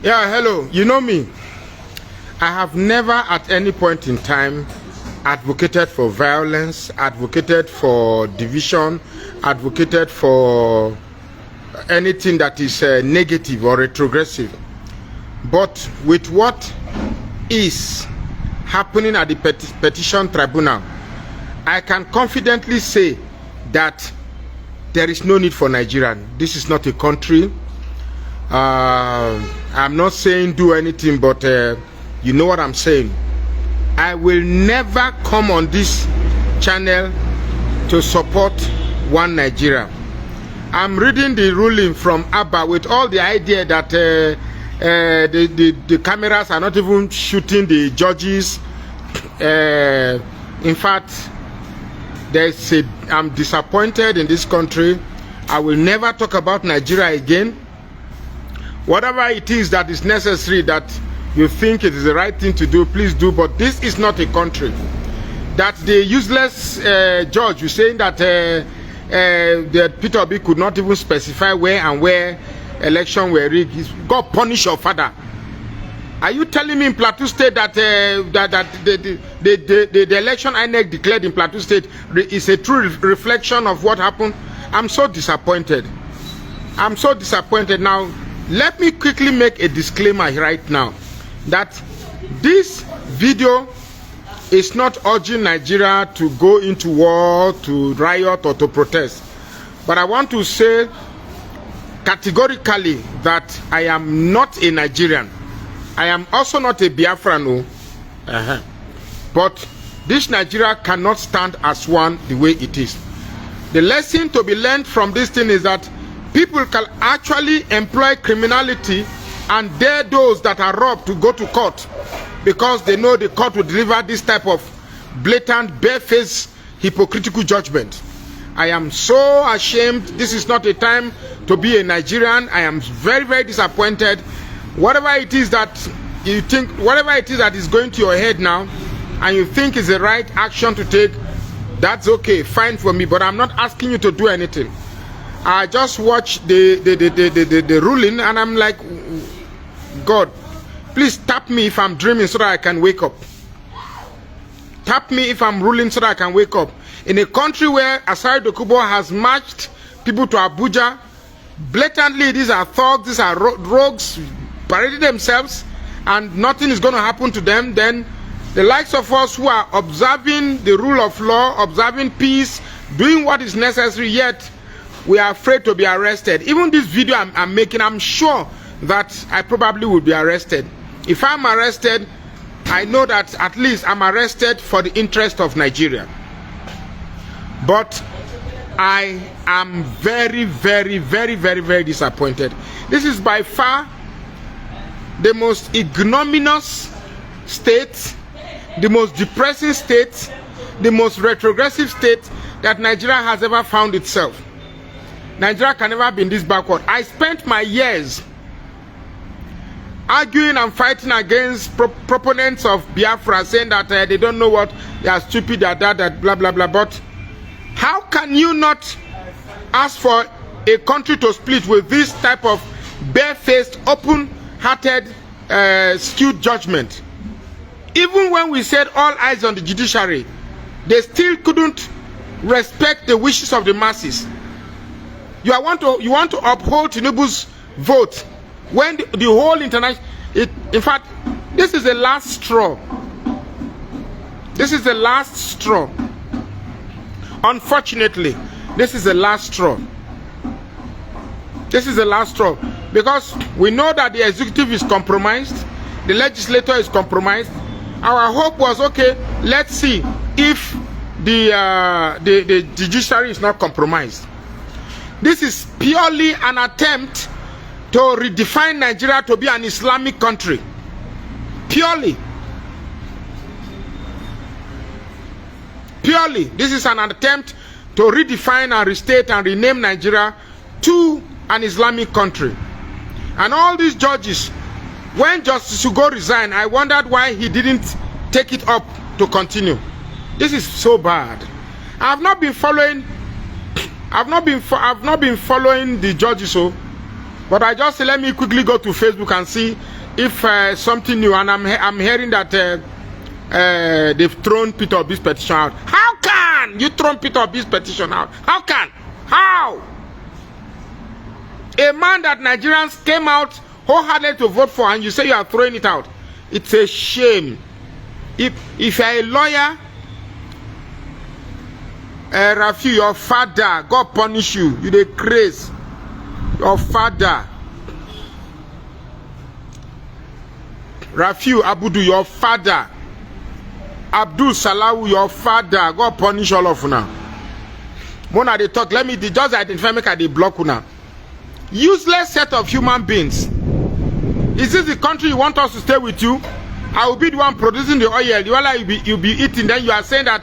Yeah, hello. You know me. I have never at any point in time advocated for violence, advocated for division, advocated for anything that is negative or retrogressive. But with what is happening at the petition tribunal, I can confidently say that there is no need for Nigeria. This is not a country. I'm not saying do anything, but you know what I'm saying. I will never come on this channel to support one Nigeria. I'm reading the ruling from Abba with all the idea that the cameras are not even shooting the judges. In fact, I'm disappointed in this country. I will never talk about Nigeria again. Whatever it is that is necessary, that you think it is the right thing to do, please do. But this is not a country. That the useless judge was saying that that Peter Obi could not even specify where and where election were rigged. God punish your father. Are you telling me in Plateau State that the election INEC declared in Plateau State is a true reflection of what happened? I'm so disappointed. I'm so disappointed. Now, let me quickly make a disclaimer right now that this video is not urging Nigeria to go into war, to riot, or to protest. But I want to say categorically that I am not a Nigerian. I am also not a Biafran. But this Nigeria cannot stand as one the way it is. The lesson to be learned from this thing is that people can actually employ criminality and dare those that are robbed to go to court because they know the court will deliver this type of blatant, barefaced, hypocritical judgment. I am so ashamed. This is not a time to be a Nigerian. I am very, very disappointed. Whatever it is that you think, whatever it is that is going to your head now, and you think is the right action to take, that's okay, fine for me. But I'm not asking you to do anything. I just watched the ruling, and I'm like, God, please tap me if I'm dreaming so that I can wake up. Tap me if I'm ruling so that I can wake up. In a country where Asari Dokubo has marched people to Abuja, blatantly these are thugs, these are rogues, parading themselves, and nothing is going to happen to them, then the likes of us who are observing the rule of law, observing peace, doing what is necessary, yet we are afraid to be arrested. Even this video I'm making, I'm sure that I probably will be arrested. If I'm arrested, I know that at least I'm arrested for the interest of Nigeria. But I am very, very, very, very, very disappointed. This is by far the most ignominious state, the most depressing state, the most retrogressive state that Nigeria has ever found itself. Nigeria can never be in this backward. I spent my years arguing and fighting against proponents of Biafra, saying that they don't know what, they are stupid, they are that, blah, blah, blah. But how can you not ask for a country to split with this type of barefaced, open-hearted, skewed judgment? Even when we said all eyes on the judiciary, they still couldn't respect the wishes of the masses. You want to uphold Tinubu's vote when the whole international, in fact, this is the last straw. This is the last straw. Unfortunately, this is the last straw. This is the last straw because we know that the executive is compromised, the legislature is compromised. Our hope was, okay, let's see if the judiciary is not compromised. This is purely an attempt to redefine Nigeria to be an Islamic country. Purely. Purely. This is an attempt to redefine and restate and rename Nigeria to an Islamic country. And all these judges, when Justice Ugo resigned, I wondered why he didn't take it up to continue. This is so bad. I've not been following the judges, so But I just say, let me quickly go to Facebook and see if something new. And I'm hearing that they've thrown Peter Obi's petition out. How can you throw Peter Obi's petition out? How can? How? A man that Nigerians came out wholeheartedly to vote for, and you say you are throwing it out. It's a shame. If you're a lawyer, Rafi, your father, God punish you. You the craze. Your father. Rafi Abudu, your father. Abdul Salawu, your father. God punish all of you now. Mona they talk. Let me just identify make they block you now. Useless set of human beings. Is this the country you want us to stay with you? I will be the one producing the oil. You'll be eating. Then you are saying that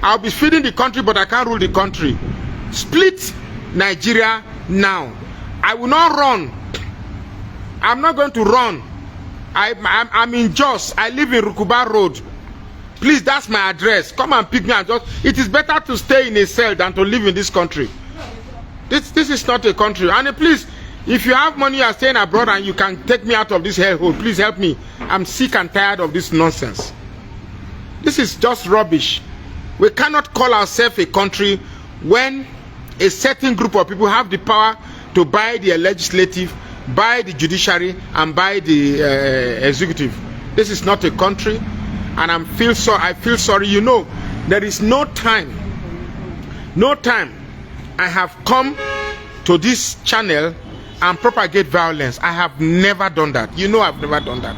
I'll be feeding the country, but I can't rule the country. Split Nigeria now. I will not run. I'm not going to run. I'm in Jos. I live in Rukuba Road. Please, that's my address. Come and pick me and just. It is better to stay in a cell than to live in this country. This is not a country. And please, if you have money, you are staying abroad and you can take me out of this hellhole, please help me. I'm sick and tired of this nonsense. This is just rubbish. We cannot call ourselves a country when a certain group of people have the power to buy the legislative, buy the judiciary, and buy the executive. This is not a country, and I feel sorry. You know, there is no time. No time. I have come to this channel and propagate violence. I have never done that. You know I've never done that.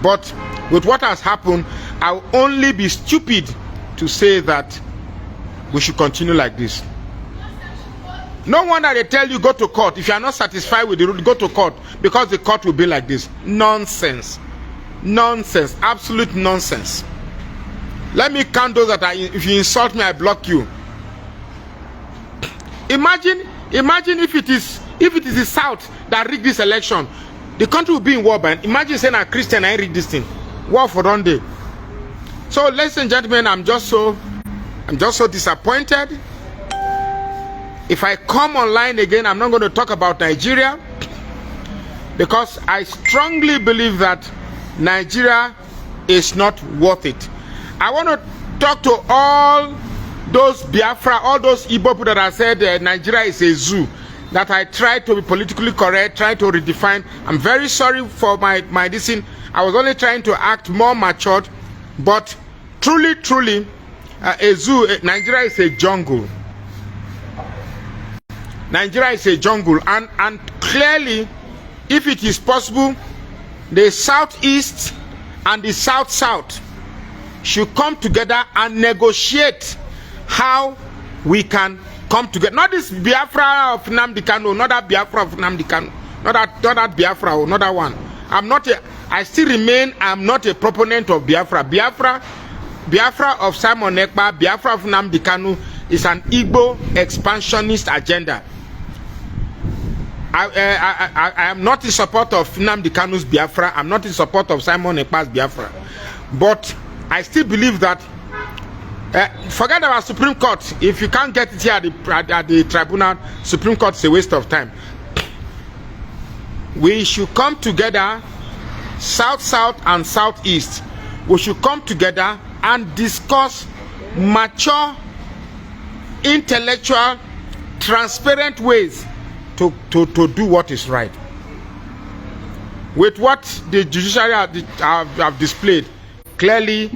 But with what has happened, I will only be stupid to say that we should continue like this. No wonder they tell you go to court. If you are not satisfied with the rule, go to court, because the court will be like this. Nonsense. Nonsense. Absolute nonsense. Let me count those that if you insult me, I block you. Imagine if it is the South that rigged this election, the country will be in war. But imagine saying a Christian I rigged this thing. War for one day. So, ladies and gentlemen, I'm just so disappointed. If I come online again, I'm not going to talk about Nigeria, because I strongly believe that Nigeria is not worth it. I want to talk to all those Biafra, all those Igbo people that have said Nigeria is a zoo, that I tried to be politically correct, trying to redefine. I'm very sorry for my dissing. I was only trying to act more matured, but truly, a zoo. Nigeria is a jungle. Nigeria is a jungle, and clearly, if it is possible, the Southeast and the South should come together and negotiate how we can come together. Not this Biafra of Nnamdi Kanu, not that Biafra of Nnamdi Kanu, not that Biafra, or not that one. I still remain, I'm not a proponent of Biafra. Biafra of Simon Ekpa, Biafra of Nnamdi Kanu is an Igbo expansionist agenda. I am not in support of Nnamdi Kanu's Biafra. I'm not in support of Simon Ekpa's Biafra. But I still believe that, forget about Supreme Court. If you can't get it here at the tribunal, Supreme Court is a waste of time. We should come together, South and Southeast. We should come together and discuss mature, intellectual, transparent ways to do what is right. With what the judiciary have displayed, clearly